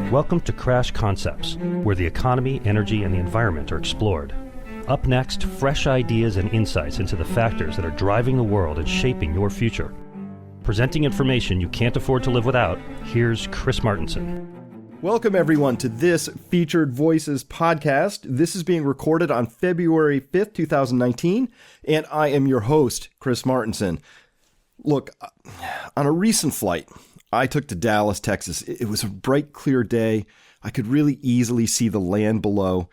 Welcome to Crash Concepts, where the economy, energy, and the environment are explored. Up next, fresh ideas and insights into the factors that are driving the world and shaping your future. Presenting information you can't afford to live without, here's Chris Martenson. Welcome, everyone, to this Featured Voices podcast. This is being recorded on February 5th, 2019, and I am your host, Chris Martenson. Look, on a recent flight, I took to Dallas, Texas. It was a bright, clear day. I could really easily see the land below.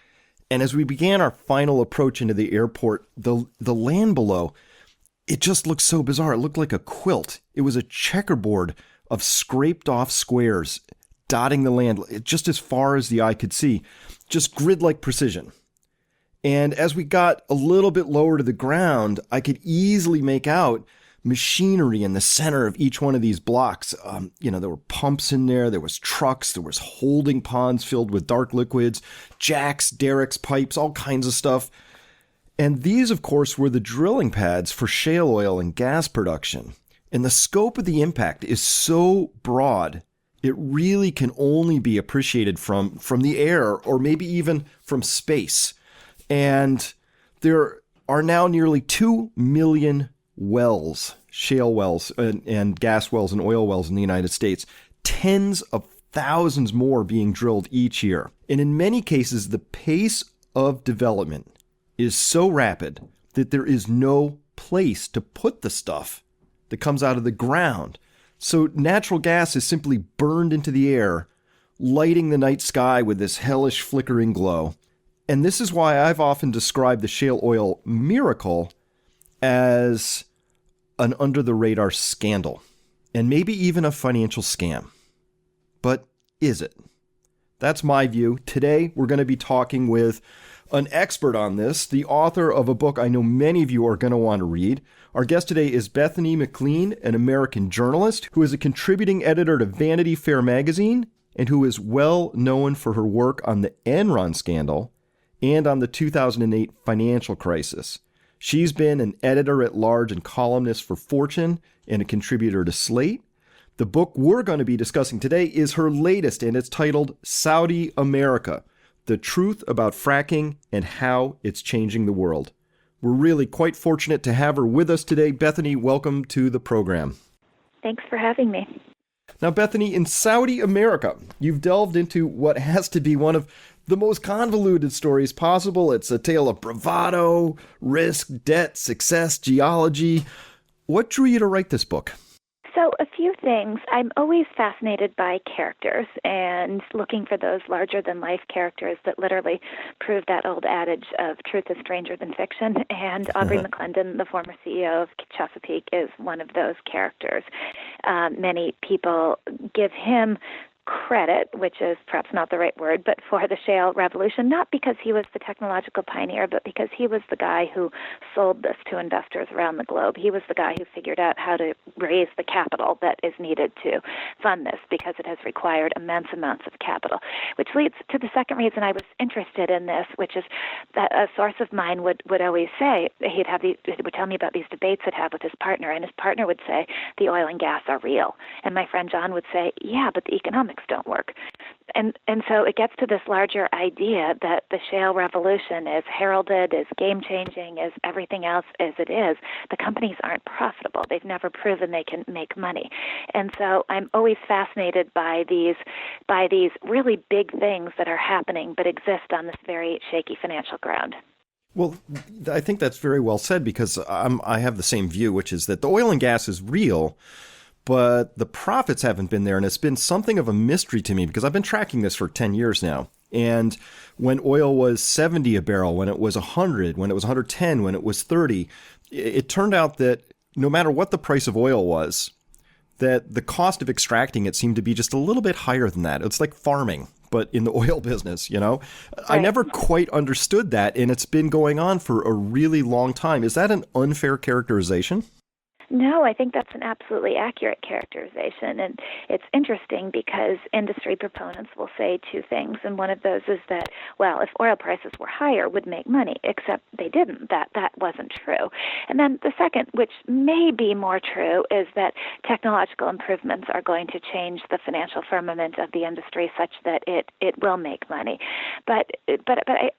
And as we began our final approach into the airport, the land below, it just looked so bizarre. It looked like a quilt. It was a checkerboard of scraped off squares dotting the land just as far as the eye could see, just grid-like precision. And as we got a little bit lower to the ground, I could easily make out machinery in the center of each one of these blocks. There were pumps in there was trucks, there was holding ponds filled with dark liquids, jacks, derricks, pipes, all kinds of stuff. And these, of course, were the drilling pads for shale oil and gas production. And the scope of the impact is so broad, it really can only be appreciated from the air or maybe even from space. And there are now nearly 2 million wells, shale wells and gas wells and oil wells in the United States, tens of thousands more being drilled each year. And in many cases, the pace of development is so rapid that there is no place to put the stuff that comes out of the ground. So natural gas is simply burned into the air, lighting the night sky with this hellish flickering glow. And this is why I've often described the shale oil miracle as an under-the-radar scandal, and maybe even a financial scam. But is it? That's my view. Today, we're going to be talking with an expert on this, the author of a book I know many of you are going to want to read. Our guest today is Bethany McLean, an American journalist who is a contributing editor to Vanity Fair magazine and who is well known for her work on the Enron scandal and on the 2008 financial crisis. She's been an editor-at-large and columnist for Fortune and a contributor to Slate. The book we're going to be discussing today is her latest, and it's titled Saudi America: The Truth About Fracking and How It's Changing the World. We're really quite fortunate to have her with us today. Bethany, welcome to the program. Thanks for having me. Now, Bethany, in Saudi America, you've delved into what has to be one of the most convoluted stories possible. It's a tale of bravado, risk, debt, success, geology. What drew you to write this book? So a few things. I'm always fascinated by characters and looking for those larger-than-life characters that literally prove that old adage of truth is stranger than fiction. And Aubrey McClendon, the former CEO of Chesapeake, is one of those characters. Many people give him credit, which is perhaps not the right word, but for the shale revolution, not because he was the technological pioneer, but because he was the guy who sold this to investors around the globe. He was the guy who figured out how to raise the capital that is needed to fund this, because it has required immense amounts of capital, which leads to the second reason I was interested in this, which is that a source of mine would always say, he would tell me about these debates he'd have with his partner, and his partner would say, the oil and gas are real. And my friend John would say, yeah, but the economics don't work. And so it gets to this larger idea that the shale revolution is heralded, is game-changing, is everything else as it is. The companies aren't profitable. They've never proven they can make money. And so I'm always fascinated by these really big things that are happening but exist on this very shaky financial ground. Well, I think that's very well said, because I have the same view, which is that the oil and gas is real, but the profits haven't been there. And it's been something of a mystery to me, because I've been tracking this for 10 years now. And when oil was 70 a barrel, when it was 100, when it was 110, when it was 30, it turned out that no matter what the price of oil was, that the cost of extracting it seemed to be just a little bit higher than that. It's like farming, but in the oil business, you know? Right. I never quite understood that, and it's been going on for a really long time. Is that an unfair characterization? No, I think that's an absolutely accurate characterization. And it's interesting because industry proponents will say two things. And one of those is that, well, if oil prices were higher, would make money, except they didn't. That wasn't true. And then the second, which may be more true, is that technological improvements are going to change the financial firmament of the industry such that it will make money. But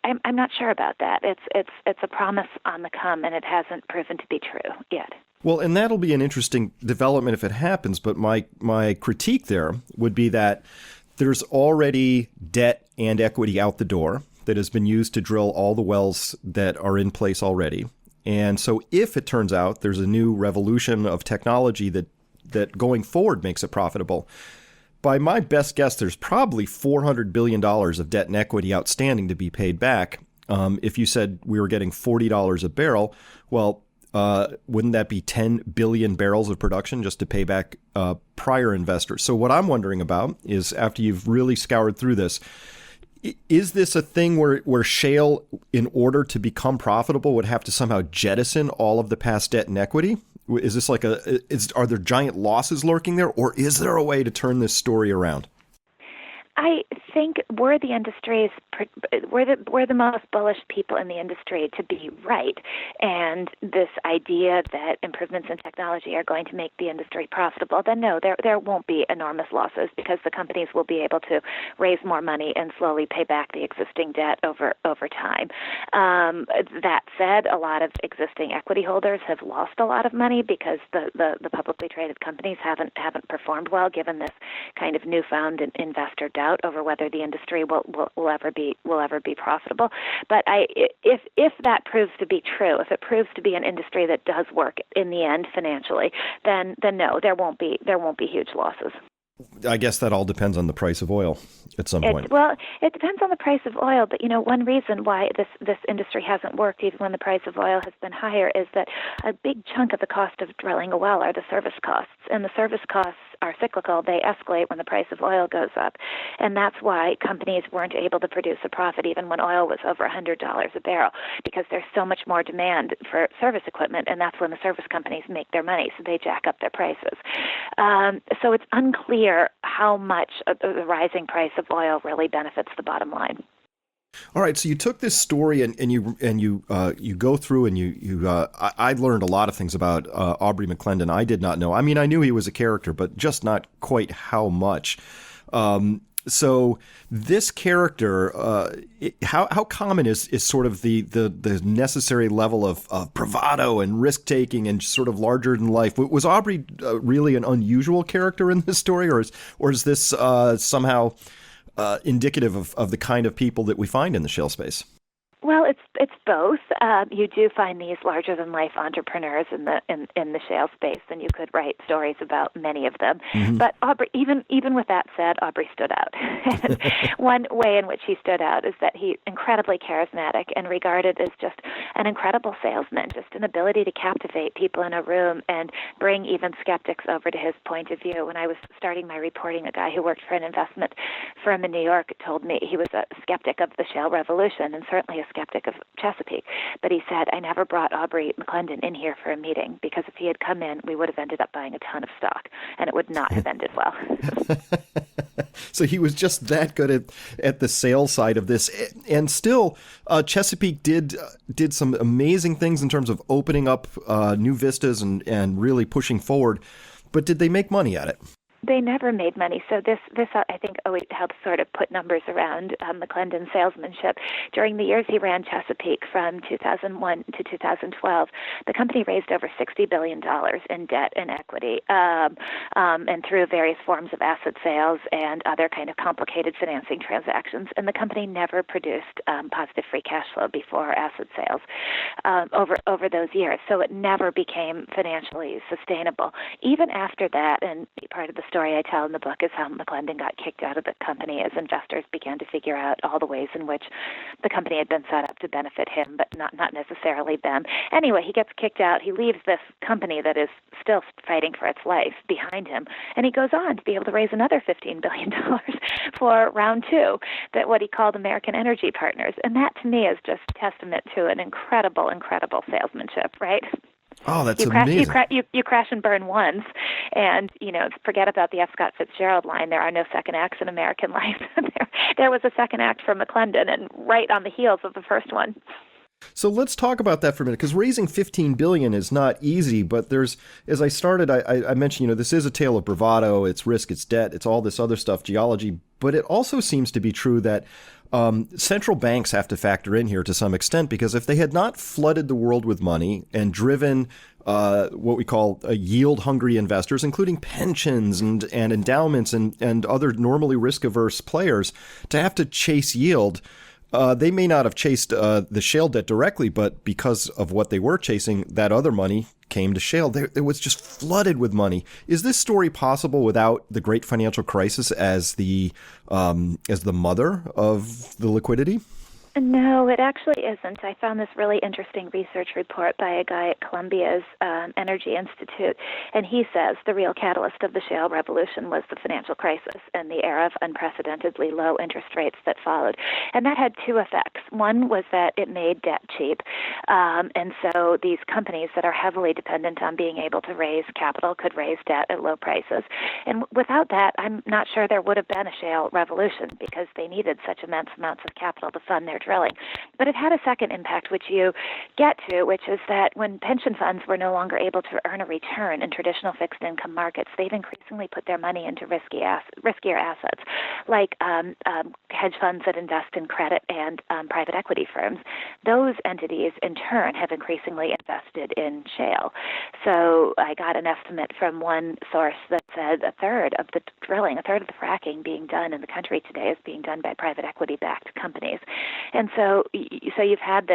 I'm not sure about that. It's a promise on the come, and it hasn't proven to be true yet. Well, and that'll be an interesting development if it happens. But my critique there would be that there's already debt and equity out the door that has been used to drill all the wells that are in place already. And so if it turns out there's a new revolution of technology that going forward makes it profitable, by my best guess, there's probably $400 billion of debt and equity outstanding to be paid back. If you said we were getting $40 a barrel, well, wouldn't that be 10 billion barrels of production just to pay back prior investors? So what I'm wondering about is, after you've really scoured through this, is this a thing where shale, in order to become profitable, would have to somehow jettison all of the past debt and equity? Is this are there giant losses lurking there, or is there a way to turn this story around? I think we're the most bullish people in the industry to be right, and this idea that improvements in technology are going to make the industry profitable, then no, there won't be enormous losses because the companies will be able to raise more money and slowly pay back the existing debt over time. That said, a lot of existing equity holders have lost a lot of money because the publicly traded companies haven't performed well, given this kind of newfound investor doubt over whether the industry will ever be profitable. But if that proves to be true, if it proves to be an industry that does work in the end financially, then no, there won't be huge losses. I guess that all depends on the price of oil at some point. Well, it depends on the price of oil, but one reason why this industry hasn't worked even when the price of oil has been higher is that a big chunk of the cost of drilling a well are the service costs, and the service costs are cyclical. They escalate when the price of oil goes up, and that's why companies weren't able to produce a profit even when oil was over $100 a barrel, because there's so much more demand for service equipment, and that's when the service companies make their money, so they jack up their prices. So it's unclear how much the rising price of oil really benefits the bottom line. All right, so you took this story and you go through and I learned a lot of things about Aubrey McClendon. I did not know. I mean, I knew he was a character, but just not quite how much. So this character, how common is sort of the necessary level of bravado and risk taking and sort of larger than life? Was Aubrey really an unusual character in this story, or is this somehow indicative of the kind of people that we find in the shale space? Well, it's both. You do find these larger than life entrepreneurs in the shale space, and you could write stories about many of them. Mm-hmm. But Aubrey, even with that said, Aubrey stood out. And one way in which he stood out is that he's incredibly charismatic and regarded as just an incredible salesman, just an ability to captivate people in a room and bring even skeptics over to his point of view. When I was starting my reporting, a guy who worked for an investment firm in New York told me he was a skeptic of the shale revolution and certainly a skeptic of Chesapeake. But he said, I never brought Aubrey McClendon in here for a meeting because if he had come in, we would have ended up buying a ton of stock and it would not have ended well. So he was just that good at the sales side of this. And still, Chesapeake did some amazing things in terms of opening up new vistas and really pushing forward. But did they make money at it? They never made money, so this I think always helps sort of put numbers around McClendon's salesmanship. During the years he ran Chesapeake from 2001 to 2012, the company raised over $60 billion in debt and equity, and through various forms of asset sales and other kind of complicated financing transactions. And the company never produced positive free cash flow before asset sales over those years, so it never became financially sustainable. Even after that, and part of the story I tell in the book is how McClendon got kicked out of the company as investors began to figure out all the ways in which the company had been set up to benefit him, but not necessarily them. Anyway, he gets kicked out. He leaves this company that is still fighting for its life behind him, and he goes on to be able to raise another $15 billion for round two, that what he called American Energy Partners. And that, to me, is just testament to an incredible salesmanship, right? Oh, that's amazing. You crash and burn once, and forget about the F. Scott Fitzgerald line. There are no second acts in American life. there was a second act from McClendon, and right on the heels of the first one. So let's talk about that for a minute, because raising $15 billion is not easy. But there's, as I started, I mentioned, this is a tale of bravado. It's risk, it's debt, it's all this other stuff, geology. But it also seems to be true that central banks have to factor in here to some extent, because if they had not flooded the world with money and driven what we call yield-hungry investors, including pensions and endowments and other normally risk-averse players, to have to chase yield, they may not have chased the shale debt directly, but because of what they were chasing, that other money came to shale. It was just flooded with money. Is this story possible without the great financial crisis as the mother of the liquidity? No, it actually isn't. I found this really interesting research report by a guy at Columbia's Energy Institute, and he says the real catalyst of the shale revolution was the financial crisis and the era of unprecedentedly low interest rates that followed. And that had two effects. One was that it made debt cheap, and so these companies that are heavily dependent on being able to raise capital could raise debt at low prices. And without that, I'm not sure there would have been a shale revolution, because they needed such immense amounts of capital to fund their drilling. But it had a second impact, which you get to, which is that when pension funds were no longer able to earn a return in traditional fixed income markets, they've increasingly put their money into riskier assets, like hedge funds that invest in credit and private equity firms. Those entities, in turn, have increasingly invested in shale. So I got an estimate from one source that said a third of the fracking being done in the country today is being done by private equity-backed companies. And so you've had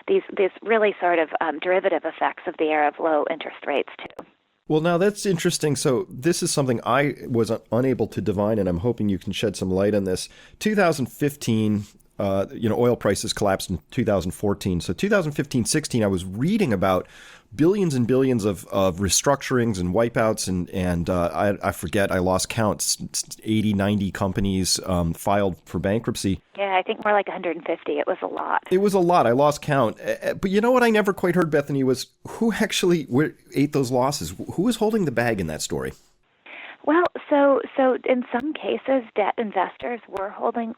these really sort of derivative effects of the era of low interest rates too. Well, now that's interesting. So this is something I was unable to divine, and I'm hoping you can shed some light on this. 2015, oil prices collapsed in 2014. So 2015-16, I was reading about billions and billions of restructurings and wipeouts, and I forget, I lost count, 80, 90 companies filed for bankruptcy. Yeah, I think more like 150. It was a lot. It was a lot. I lost count. But you know what I never quite heard, Bethany, was who actually ate those losses? Who was holding the bag in that story? Well, so in some cases, debt investors were holding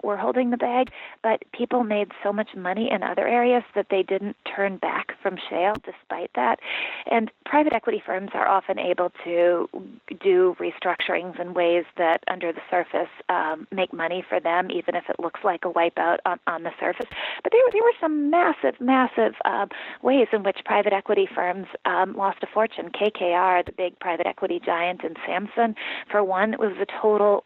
the bag, but people made so much money in other areas that they didn't turn back from shale despite that. And private equity firms are often able to do restructurings in ways that, under the surface, make money for them, even if it looks like a wipeout on the surface. But there were some massive ways in which private equity firms lost a fortune. KKR, the big private equity giant, and Samsung, for one, it was a total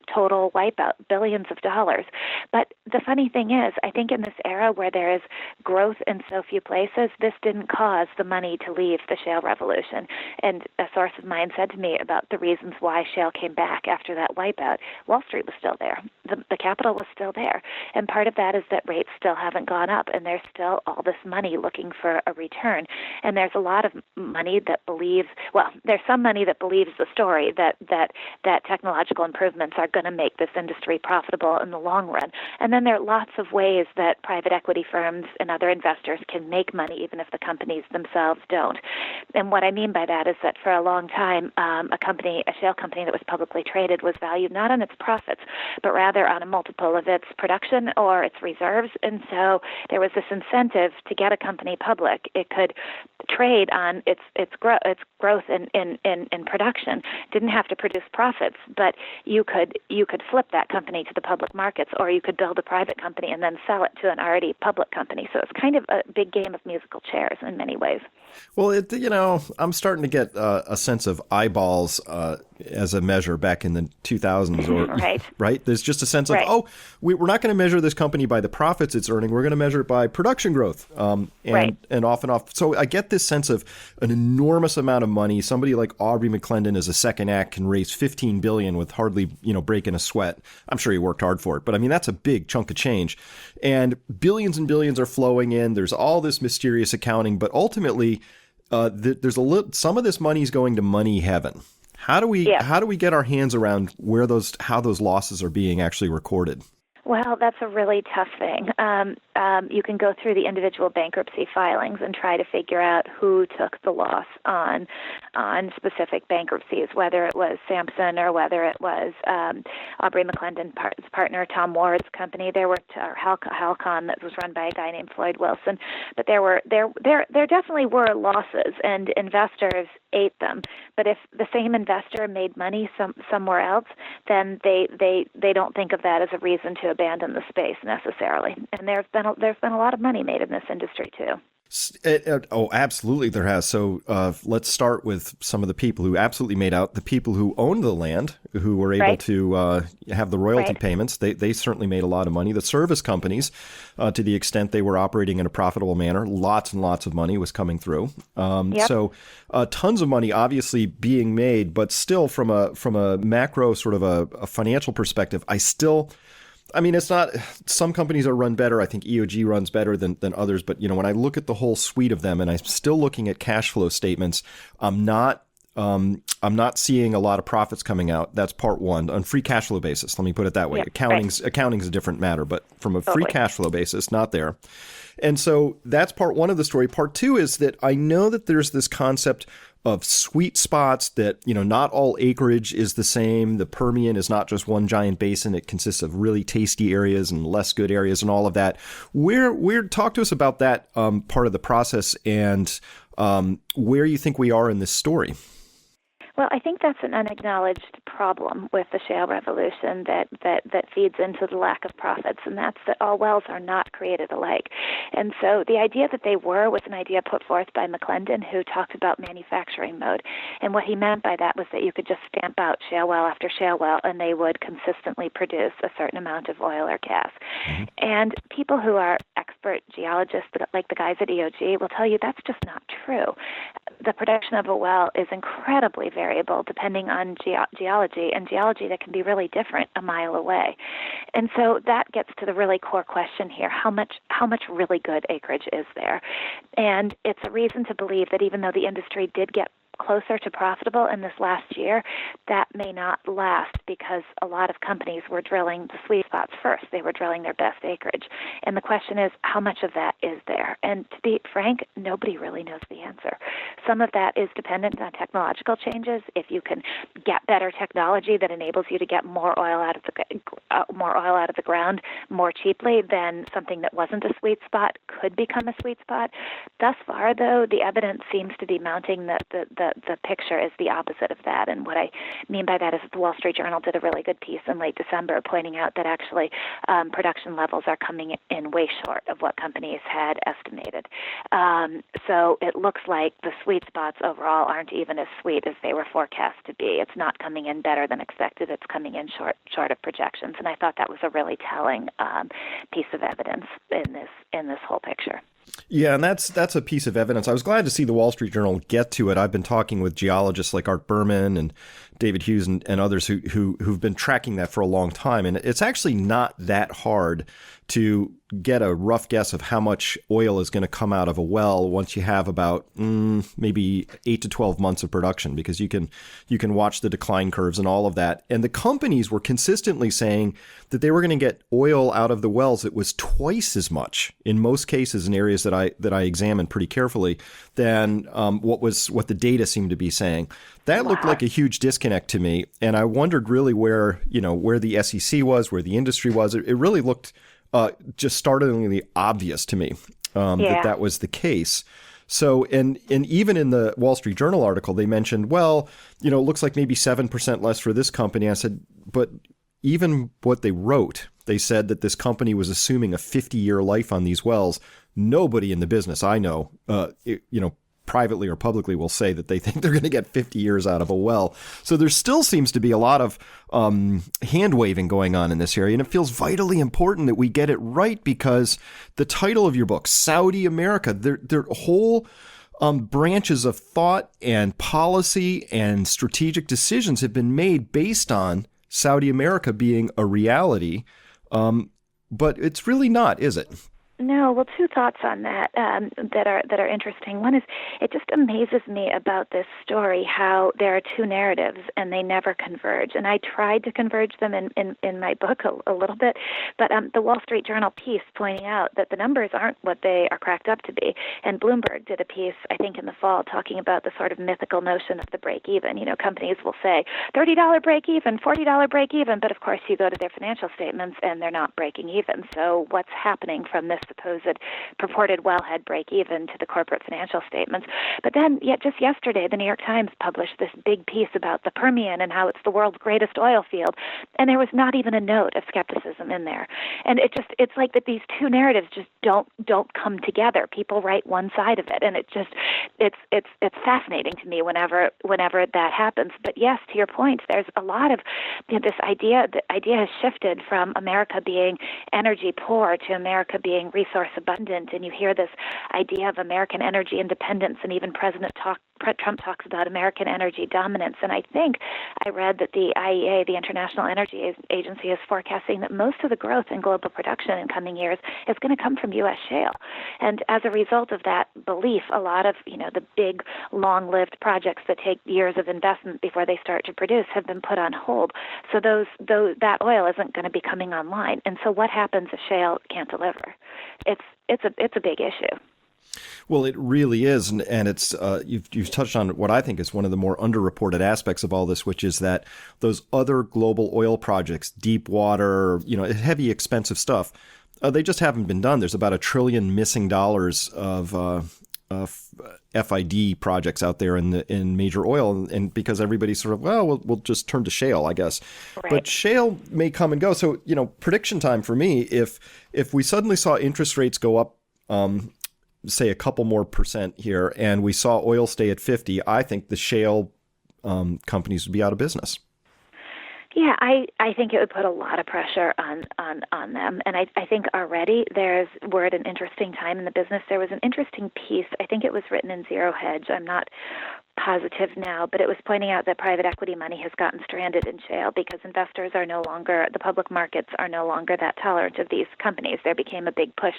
wipeout, billions of dollars. But the funny thing is, I think in this era where there is growth in so few places, this didn't cause the money to leave the shale revolution. And a source of mine said to me about the reasons why shale came back after that wipeout. Wall Street was still there. The capital was still there. And part of that is that rates still haven't gone up, and there's still all this money looking for a return. And there's a lot of money that believes, there's some money that believes the story that technological improvements are going to make this industry profitable in the long run. And then there are lots of ways that private equity firms and other investors can make money, even if the companies themselves don't. And what I mean by that is that for a long time, a shale company that was publicly traded was valued not on its profits, but rather on a multiple of its production or its reserves. And so there was this incentive to get a company public. It could trade on its growth in production. Didn't have to produce profits, but you could flip that company to the public markets, or you could build a private company and then sell it to an already public company. So it's kind of a big game of musical chairs in many ways. Well, I'm starting to get a sense of eyeballs as a measure back in the 2000s, or right. There's just a sense of we're not going to measure this company by the profits it's earning. We're going to measure it by production growth, and off and off. So I get this sense of an enormous amount of money. Somebody like Aubrey McClendon as a second act can raise $15 billion with hardly breaking a sweat. I'm sure he worked hard for it, but I mean that's a big chunk of change, and billions and billions are flowing in. There's all this mysterious accounting, but ultimately, there's some of this money is going to money heaven. How do we get our hands around how those losses are being actually recorded? Well, that's a really tough thing. You can go through the individual bankruptcy filings and try to figure out who took the loss on specific bankruptcies, whether it was Sampson or whether it was Aubrey McClendon's partner Tom Ward's company. There were Halcon that was run by a guy named Floyd Wilson, but there definitely were losses, and investors ate them. But if the same investor made money somewhere else, then they don't think of that as a reason to abandon the space necessarily. And there's been a lot of money made in this industry too. Oh, absolutely there has. So let's start with some of the people who absolutely made out. The people who owned the land, who were able to have the royalty payments, they certainly made a lot of money. The service companies, to the extent they were operating in a profitable manner, lots and lots of money was coming through. So tons of money obviously being made, but still from a macro sort of a financial perspective, it's not, some companies are run better. I think EOG runs better than others. But, when I look at the whole suite of them and I'm still looking at cash flow statements, I'm not seeing a lot of profits coming out. That's part one. On free cash flow basis, let me put it that way. Accounting's a different matter, but from a free cash flow basis, not there. And so that's part one of the story. Part two is that I know that there's this concept of sweet spots that, not all acreage is the same. The Permian is not just one giant basin. It consists of really tasty areas and less good areas and all of that. Talk to us about that part of the process and where you think we are in this story. Well, I think that's an unacknowledged problem with the shale revolution that feeds into the lack of profits, and that's that all wells are not created alike. And so the idea that they were was an idea put forth by McClendon, who talked about manufacturing mode. And what he meant by that was that you could just stamp out shale well after shale well, and they would consistently produce a certain amount of oil or gas. Mm-hmm. And people who are expert geologists, like the guys at EOG, will tell you that's just not true. The production of a well is incredibly variable depending on geology, and geology that can be really different a mile away. And so that gets to the really core question here: how much really good acreage is there? And it's a reason to believe that even though the industry did get closer to profitable in this last year, that may not last because a lot of companies were drilling the sweet spots first. They were drilling their best acreage. And the question is, how much of that is there? And to be frank, nobody really knows the answer. Some of that is dependent on technological changes. If you can get better technology that enables you to get more oil out of the ground more cheaply, then something that wasn't a sweet spot could become a sweet spot. Thus far, though, the evidence seems to be mounting that the picture is the opposite of that. And what I mean by that is that the Wall Street Journal did a really good piece in late December pointing out that actually production levels are coming in way short of what companies had estimated. So it looks like the sweet spots overall aren't even as sweet as they were forecast to be. It's not coming in better than expected. It's coming in short of projections. And I thought that was a really telling piece of evidence in this whole picture. Yeah, and that's a piece of evidence. I was glad to see the Wall Street Journal get to it. I've been talking with geologists like Art Berman and David Hughes and others who've been tracking that for a long time. And it's actually not that hard to get a rough guess of how much oil is going to come out of a well once you have about maybe 8 to 12 months of production, because you can watch the decline curves and all of that. And the companies were consistently saying that they were going to get oil out of the wells that was twice as much, in most cases in areas that I examined pretty carefully, than what the data seemed to be saying. That looked like a huge disconnect to me, and I wondered really where the SEC was, where the industry was. It really looked just startlingly obvious to me that was the case. So, and even in the Wall Street Journal article, they mentioned, it looks like maybe 7% less for this company. I said, but even what they wrote, they said that this company was assuming a 50-year life on these wells. Nobody in the business I know, privately or publicly, will say that they think they're going to get 50 years out of a well. So there still seems to be a lot of hand-waving going on in this area. And it feels vitally important that we get it right, because the title of your book, Saudi America, their whole branches of thought and policy and strategic decisions have been made based on Saudi America being a reality. But it's really not, is it? No, well, two thoughts on that that are interesting. One is it just amazes me about this story how there are two narratives and they never converge. And I tried to converge them in my book a little bit, but the Wall Street Journal piece pointing out that the numbers aren't what they are cracked up to be. And Bloomberg did a piece, I think, in the fall talking about the sort of mythical notion of the break even. You know, companies will say $30 break even, $40 break even, but of course you go to their financial statements and they're not breaking even. So what's happening from this supposed purported wellhead break-even to the corporate financial statements? But then, yet just yesterday, the New York Times published this big piece about the Permian and how it's the world's greatest oil field, and there was not even a note of skepticism in there. And it's like that these two narratives just don't come together. People write one side of it, and it's fascinating to me whenever that happens. But yes, to your point, there's a lot of this idea. The idea has shifted from America being energy poor to America being resource abundant, and you hear this idea of American energy independence, and even President Trump talks about American energy dominance. And I think I read that the IEA, the International Energy Agency, is forecasting that most of the growth in global production in coming years is going to come from U.S. shale. And as a result of that belief, a lot of the big, long-lived projects that take years of investment before they start to produce have been put on hold. So that oil isn't going to be coming online. And so what happens if shale can't deliver? It's a big issue. Well, it really is, and it's you've touched on what I think is one of the more underreported aspects of all this, which is that those other global oil projects, deep water, heavy, expensive stuff, they just haven't been done. There's about $1 trillion missing of FID projects out there in major oil, and because everybody's sort of we'll just turn to shale, I guess. Right. But shale may come and go. So prediction time for me, if we suddenly saw interest rates go up, say a couple more percent here, and we saw oil stay at 50, I think the shale companies would be out of business. Yeah, I think it would put a lot of pressure on them. And I think already we're at an interesting time in the business. There was an interesting piece, I think it was written in Zero Hedge. I'm not positive now, but it was pointing out that private equity money has gotten stranded in shale because the public markets are no longer that tolerant of these companies. There became a big push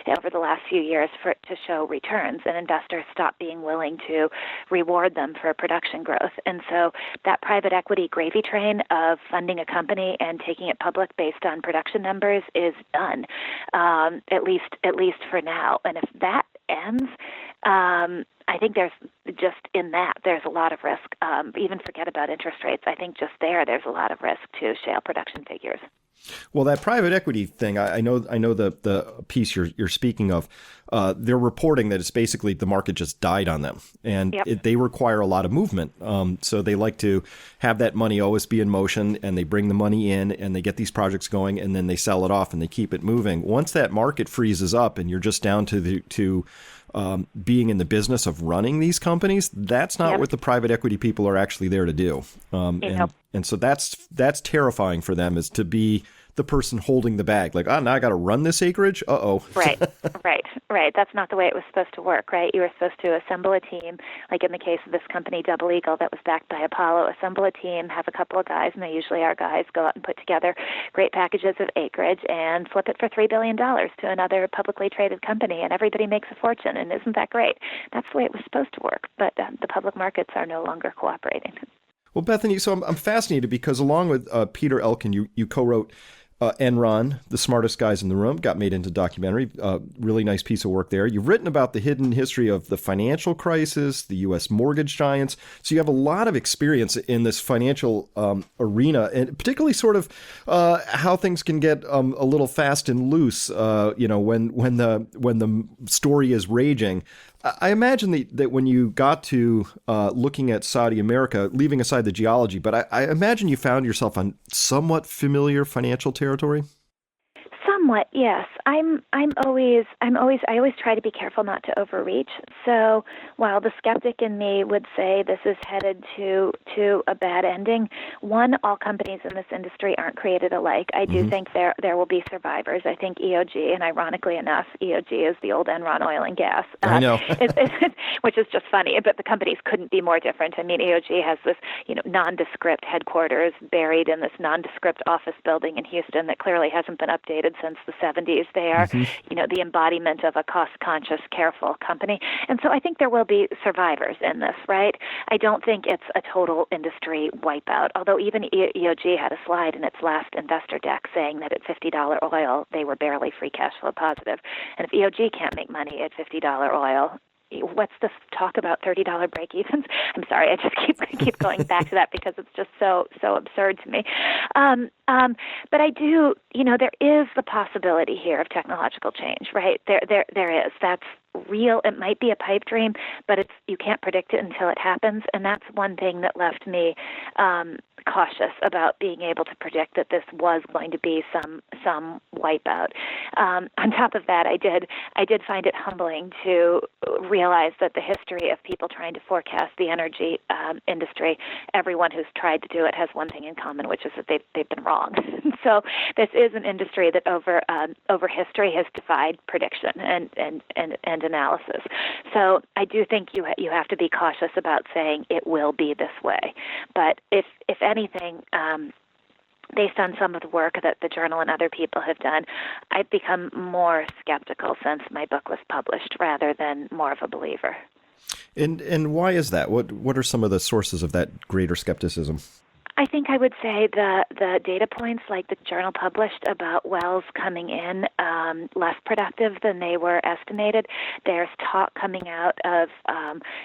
over the last few years to show returns, and investors stopped being willing to reward them for production growth. And so that private equity gravy train of funding a company and taking it public based on production numbers is done, at least for now. And if that ends, I think there's a lot of risk. Even forget about interest rates. I think just there's a lot of risk to shale production figures. Well, that private equity thing, I know the piece you're speaking of. They're reporting that it's basically the market just died on them, and they require a lot of movement. So they like to have that money always be in motion, and they bring the money in, and they get these projects going, and then they sell it off, and they keep it moving. Once that market freezes up, and you're just down to being in the business of running these companies, that's not what the private equity people are actually there to do. And so that's terrifying for them, is to be the person holding the bag. Like, now I got to run this acreage? Uh-oh. Right. That's not the way it was supposed to work, right? You were supposed to assemble a team, like in the case of this company, Double Eagle, that was backed by Apollo, assemble a team, have a couple of guys, and they usually are guys, go out and put together great packages of acreage and flip it for $3 billion to another publicly traded company, and everybody makes a fortune. And isn't that great? That's the way it was supposed to work, but the public markets are no longer cooperating. Well, Bethany, so I'm fascinated because along with Peter Elkin, you co-wrote Enron, The Smartest Guys in the Room, got made into documentary. Really nice piece of work there. You've written about the hidden history of the financial crisis, the U.S. mortgage giants. So you have a lot of experience in this financial arena, and particularly sort of how things can get a little fast and loose. When the story is raging. I imagine that when you got to looking at Saudi America, leaving aside the geology, but I imagine you found yourself on somewhat familiar financial territory. Somewhat, yes. I always try to be careful not to overreach. So while the skeptic in me would say this is headed to a bad ending, all companies in this industry aren't created alike. I do think there will be survivors. I think EOG, and ironically enough, EOG is the old Enron Oil and Gas. I know. Which is just funny, but the companies couldn't be more different. I mean, EOG has this, nondescript headquarters buried in this nondescript office building in Houston that clearly hasn't been updated since the 70s. They are, the embodiment of a cost-conscious, careful company. And so I think there will be survivors in this, right? I don't think it's a total industry wipeout, although even EOG had a slide in its last investor deck saying that at $50 oil, they were barely free cash flow positive. And if EOG can't make money at $50 oil, what's the talk about $30 break-evens? I'm sorry, I just keep going back to that because it's just so absurd to me. But I do, there is the possibility here of technological change, right? There is. That's real. It might be a pipe dream, but you can't predict it until it happens, and that's one thing that left me cautious about being able to predict that this was going to be some wipeout. On top of that, I did find it humbling to realize that the history of people trying to forecast the energy industry, everyone who's tried to do it has one thing in common, which is that they've been wrong. So this is an industry that over history has defied prediction and analysis. So I do think you have to be cautious about saying it will be this way. But if anything, based on some of the work that the journal and other people have done, I've become more skeptical since my book was published rather than more of a believer. And why is that? What are some of the sources of that greater skepticism? I think I would say the data points like the journal published about wells coming in less productive than they were estimated. There's talk coming out of,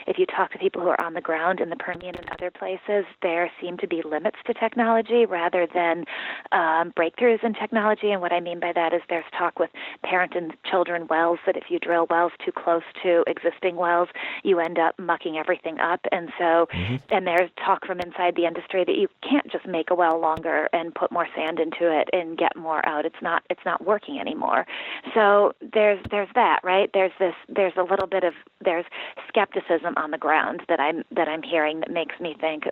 if you talk to people who are on the ground in the Permian and other places, there seem to be limits to technology rather than breakthroughs in technology. And what I mean by that is there's talk with parent and children wells that if you drill wells too close to existing wells, you end up mucking everything up. And so, and there's talk from inside the industry that you can't just make a well longer and put more sand into it and get more out. It's not working anymore. So there's that, right? There's a little bit of skepticism on the ground that I'm hearing that makes me think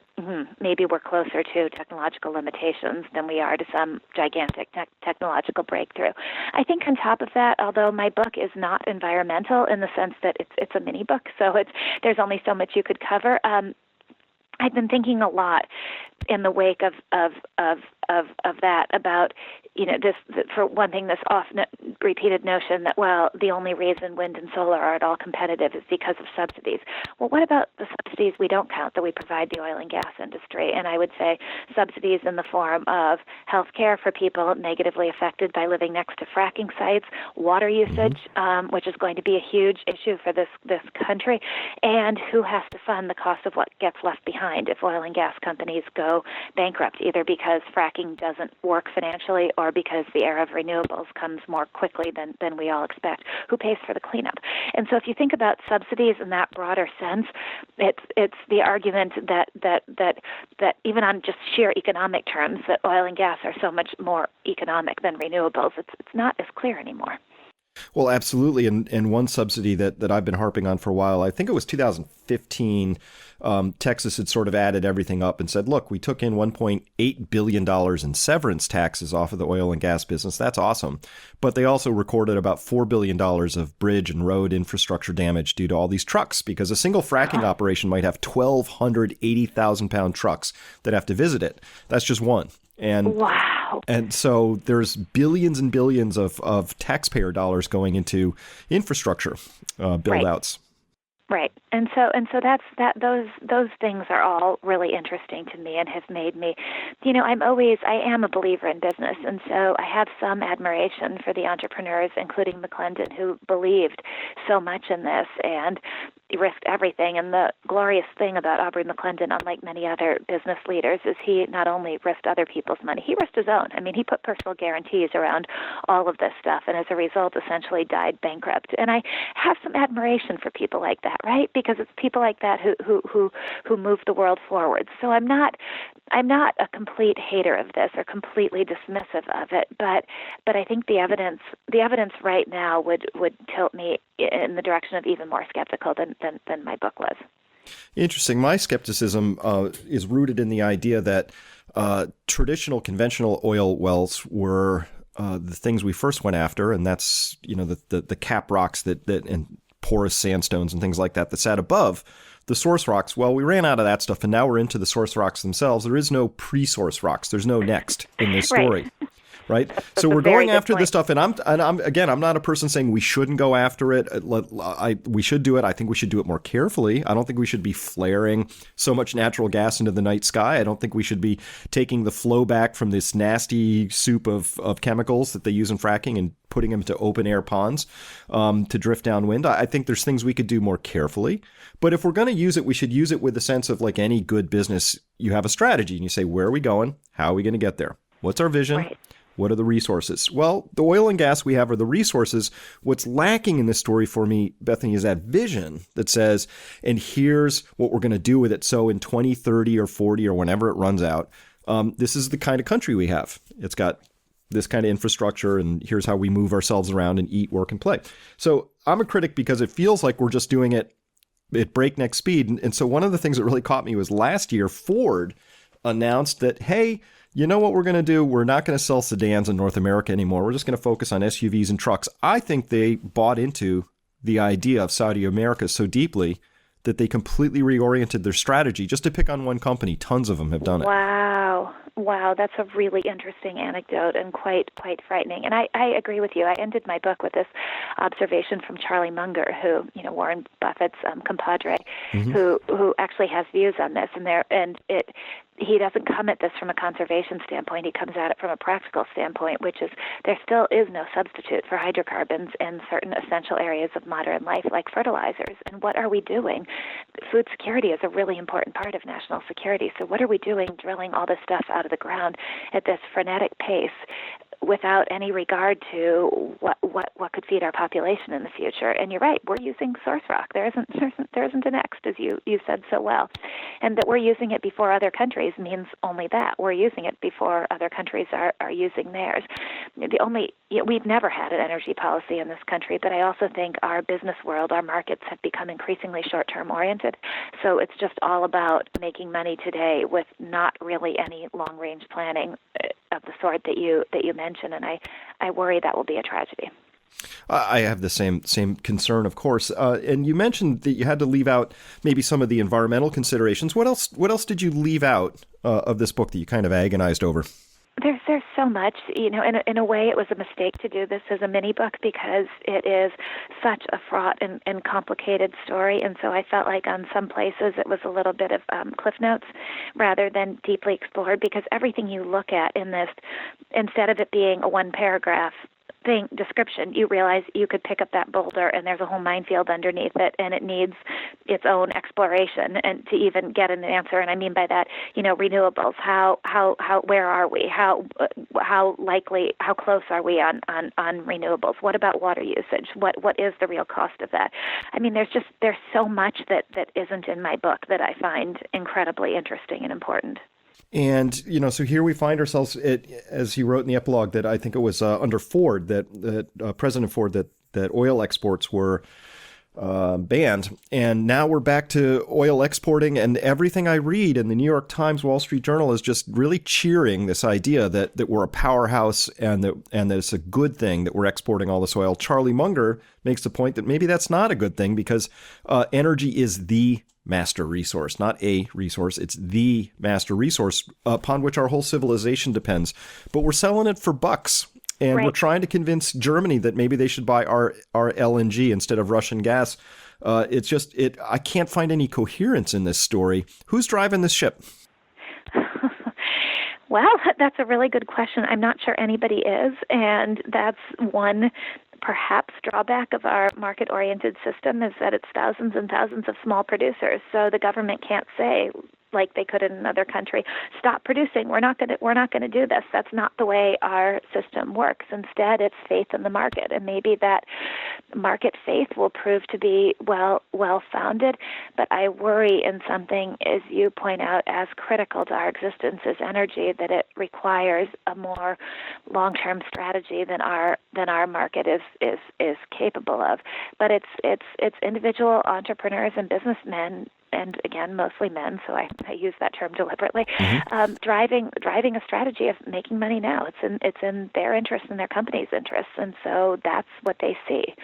maybe we're closer to technological limitations than we are to some gigantic technological breakthrough. I think on top of that, although my book is not environmental in the sense that it's a mini book, so there's only so much you could cover. I've been thinking a lot in the wake of that about, this, for one thing, this often repeated notion that, well, the only reason wind and solar are at all competitive is because of subsidies. Well, what about the subsidies we don't count that we provide the oil and gas industry? And I would say subsidies in the form of health care for people negatively affected by living next to fracking sites, water usage, which is going to be a huge issue for this country, and who has to fund the cost of what gets left behind if oil and gas companies go bankrupt, either because fracking doesn't work financially or because the era of renewables comes more quickly than we all expect. Who pays for the cleanup? And so if you think about subsidies in that broader sense, it's the argument that even on just sheer economic terms, that oil and gas are so much more economic than renewables. It's not as clear anymore. Well, absolutely. And one subsidy that I've been harping on for a while, I think it was 2015, Texas had sort of added everything up and said, look, we took in $1.8 billion in severance taxes off of the oil and gas business. That's awesome. But they also recorded about $4 billion of bridge and road infrastructure damage due to all these trucks, because a single fracking operation might have 1,280,000-pound trucks that have to visit it. That's just one. And wow. And so there's billions and billions of taxpayer dollars going into infrastructure build-outs. Right. And so those things are all really interesting to me and have made me, I am a believer in business. And so I have some admiration for the entrepreneurs, including McClendon, who believed so much in this and risked everything. And the glorious thing about Aubrey McClendon, unlike many other business leaders, is he not only risked other people's money, he risked his own. I mean, he put personal guarantees around all of this stuff, and as a result, essentially died bankrupt. And I have some admiration for people like that, right? Because it's people like that who move the world forward. So I'm not a complete hater of this or completely dismissive of it, but I think the evidence right now would tilt me in the direction of even more skeptical than my book was. Interesting. My skepticism is rooted in the idea that traditional conventional oil wells were the things we first went after, and that's the cap rocks that and porous sandstones and things like that sat above the source rocks. Well, we ran out of that stuff, and now we're into the source rocks themselves. There is no pre-source rocks. There's no next in this story. Right. right? So we're going after this stuff, and I'm not a person saying we shouldn't go after it. We should do it. I think we should do it more carefully. I don't think we should be flaring so much natural gas into the night sky. I don't think we should be taking the flow back from this nasty soup of chemicals that they use in fracking and putting them into open air ponds to drift downwind. I think there's things we could do more carefully. But if we're going to use it, we should use it with the sense of, like any good business, you have a strategy and you say, where are we going? How are we going to get there? What's our vision? Right. What are the resources? Well, the oil and gas we have are the resources. What's lacking in this story for me, Bethany, is that vision that says, and here's what we're going to do with it. So in 2030 or 40 or whenever it runs out, this is the kind of country we have. It's got this kind of infrastructure, and here's how we move ourselves around and eat, work, and play. So I'm a critic because it feels like we're just doing it at breakneck speed. And so one of the things that really caught me was last year, Ford announced that, hey, you know what we're going to do? We're not going to sell sedans in North America anymore. We're just going to focus on SUVs and trucks. I think they bought into the idea of Saudi America so deeply that they completely reoriented their strategy. Just to pick on one company, tons of them have done it. Wow, that's a really interesting anecdote and quite frightening. And I agree with you. I ended my book with this observation from Charlie Munger, who, Warren Buffett's compadre, who actually has views on this. He doesn't come at this from a conservation standpoint. He comes at it from a practical standpoint, which is there still is no substitute for hydrocarbons in certain essential areas of modern life, like fertilizers. And what are we doing? Food security is a really important part of national security. So what are we doing drilling all this stuff out of the ground at this frenetic pace without any regard to what could feed our population in the future? And you're right, we're using source rock. There isn't a next, as you said so well. And that we're using it before other countries means only that. We're using it before other countries are using theirs. We've never had an energy policy in this country, but I also think our business world, our markets have become increasingly short-term oriented. So it's just all about making money today with not really any long-range planning of the sort that you mentioned, and I worry that will be a tragedy. I have the same concern, of course. And you mentioned that you had to leave out maybe some of the environmental considerations. What else did you leave out of this book that you kind of agonized over? There's so much, in a way it was a mistake to do this as a mini book because it is such a fraught and complicated story. And so I felt like on some places it was a little bit of cliff notes rather than deeply explored, because everything you look at in this, instead of it being a one paragraph description, you realize you could pick up that boulder and there's a whole minefield underneath it, and it needs its own exploration and to even get an answer. And I mean by that, renewables. How where are we? How close are we on renewables? What about water usage? What is the real cost of that? I mean, there's so much that isn't in my book that I find incredibly interesting and important. And, so here we find ourselves, as he wrote in the epilogue, that I think it was under Ford, that President Ford, that oil exports were banned. And now we're back to oil exporting. And everything I read in the New York Times, Wall Street Journal is just really cheering this idea that we're a powerhouse and that it's a good thing that we're exporting all this oil. Charlie Munger makes the point that maybe that's not a good thing because energy is the master resource, not a resource. It's the master resource upon which our whole civilization depends. But we're selling it for bucks. And We're trying to convince Germany that maybe they should buy our LNG instead of Russian gas. I can't find any coherence in this story. Who's driving this ship? Well, that's a really good question. I'm not sure anybody is. And that's one perhaps drawback of our market-oriented system, is that it's thousands and thousands of small producers. So the government can't say, like they could in another country, stop producing. We're not going to do this. That's not the way our system works. Instead, it's faith in the market, and maybe that market faith will prove to be well-founded. But I worry in something, as you point out, as critical to our existence as energy, that it requires a more long-term strategy than our market is capable of. But it's individual entrepreneurs and businessmen, and again, mostly men, so I use that term deliberately, driving a strategy of making money now. It's in their interest and their company's interests, and so that's what they see.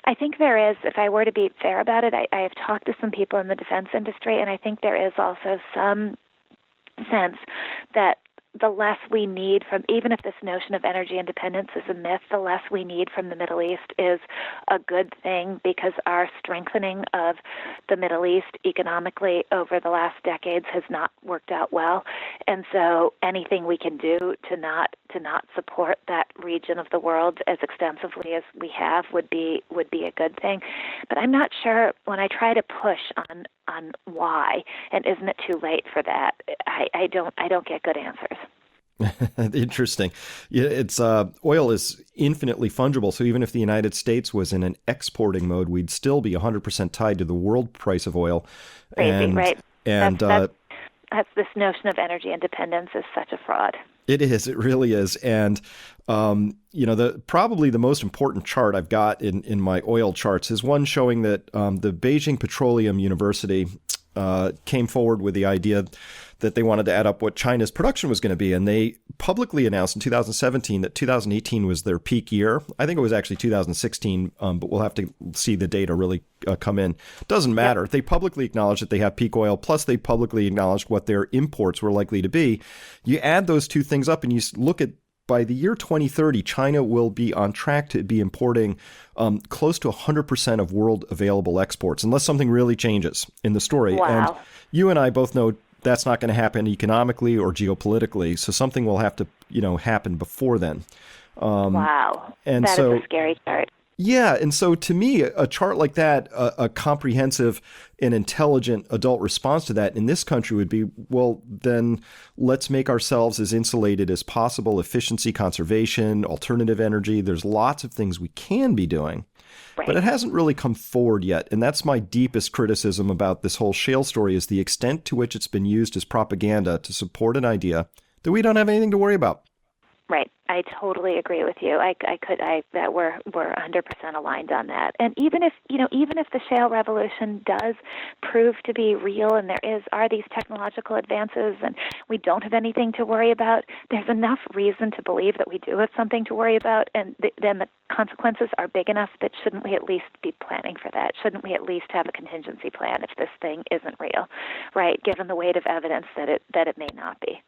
I think there is, if I were to be fair about it, I have talked to some people in the defense industry, and I think there is also some sense that the less we need from, even if this notion of energy independence is a myth, the less we need from the Middle East is a good thing, because our strengthening of the Middle East economically over the last decades has not worked out well. And so anything we can do to not support that region of the world as extensively as we have would be a good thing. But I'm not sure, when I try to push on why, and isn't it too late for that, I don't get good answers. Interesting. Yeah, it's oil is infinitely fungible. So even if the United States was in an exporting mode, we'd still be 100% tied to the world price of oil. Crazy, right? And that's this notion of energy independence is such a fraud. It is. It really is. And probably the most important chart I've got in my oil charts is one showing that the Beijing Petroleum University came forward with the idea that they wanted to add up what China's production was going to be. And they publicly announced in 2017 that 2018 was their peak year. I think it was actually 2016, but we'll have to see the data really come in. Doesn't matter. Yep. They publicly acknowledged that they have peak oil, plus they publicly acknowledged what their imports were likely to be. You add those two things up and you look at, by the year 2030, China will be on track to be importing close to 100% of world available exports, unless something really changes in the story. Wow. And you and I both know that's not going to happen economically or geopolitically. So something will have to, happen before then. Wow. And that is a scary chart. Yeah. And so to me, a chart like that, a comprehensive and intelligent adult response to that in this country would be, well, then let's make ourselves as insulated as possible. Efficiency, conservation, alternative energy. There's lots of things we can be doing. Right. But it hasn't really come forward yet. And that's my deepest criticism about this whole shale story, is the extent to which it's been used as propaganda to support an idea that we don't have anything to worry about. Right. I totally agree with you. That we're 100% aligned on that. And even if the shale revolution does prove to be real, and there are these technological advances, and we don't have anything to worry about, there's enough reason to believe that we do have something to worry about, and then the consequences are big enough that shouldn't we at least be planning for that? Shouldn't we at least have a contingency plan if this thing isn't real, right? Given the weight of evidence that it may not be.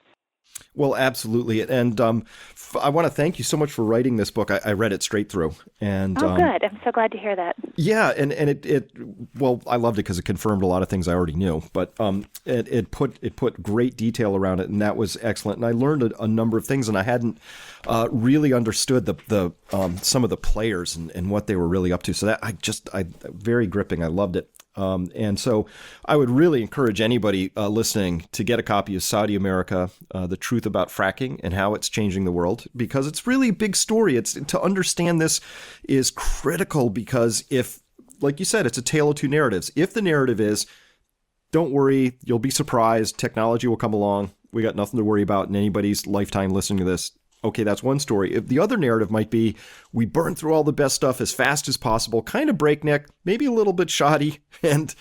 Well, absolutely. And I want to thank you so much for writing this book. I read it straight through. And good. I'm so glad to hear that. Yeah. And I loved it because it confirmed a lot of things I already knew, but it put great detail around it. And that was excellent. And I learned a number of things, and I hadn't really understood the some of the players and what they were really up to. So that very gripping. I loved it. And so I would really encourage anybody listening to get a copy of Saudi America, The Truth About Fracking and How It's Changing the World, because it's really a big story. To understand this is critical, because if, like you said, it's a tale of two narratives. If the narrative is, don't worry, you'll be surprised, technology will come along, we got nothing to worry about in anybody's lifetime listening to this, okay, that's one story. If the other narrative might be, we burned through all the best stuff as fast as possible, kind of breakneck, maybe a little bit shoddy, and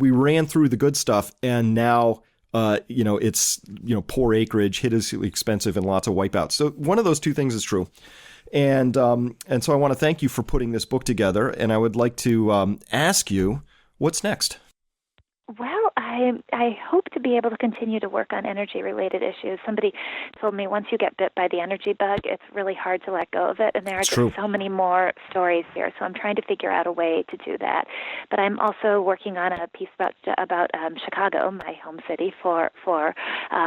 we ran through the good stuff, and now it's poor acreage, hideously expensive, and lots of wipeouts. So one of those two things is true. And so I want to thank you for putting this book together, and I would like to ask you, what's next? Well, I hope to be able to continue to work on energy-related issues. Somebody told me once you get bit by the energy bug, it's really hard to let go of it, and there are just so many more stories here. So I'm trying to figure out a way to do that. But I'm also working on a piece about Chicago, my home city, for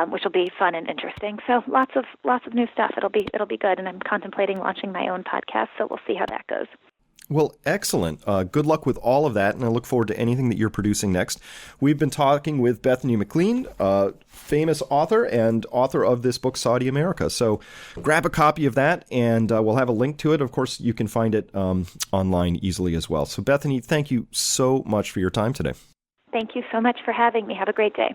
which will be fun and interesting. So lots of new stuff. It'll be good, and I'm contemplating launching my own podcast. So we'll see how that goes. Well, excellent. Good luck with all of that, and I look forward to anything that you're producing next. We've been talking with Bethany McLean, famous author and author of this book, Saudi America. So grab a copy of that, and we'll have a link to it. Of course, you can find it online easily as well. So, Bethany, thank you so much for your time today. Thank you so much for having me. Have a great day.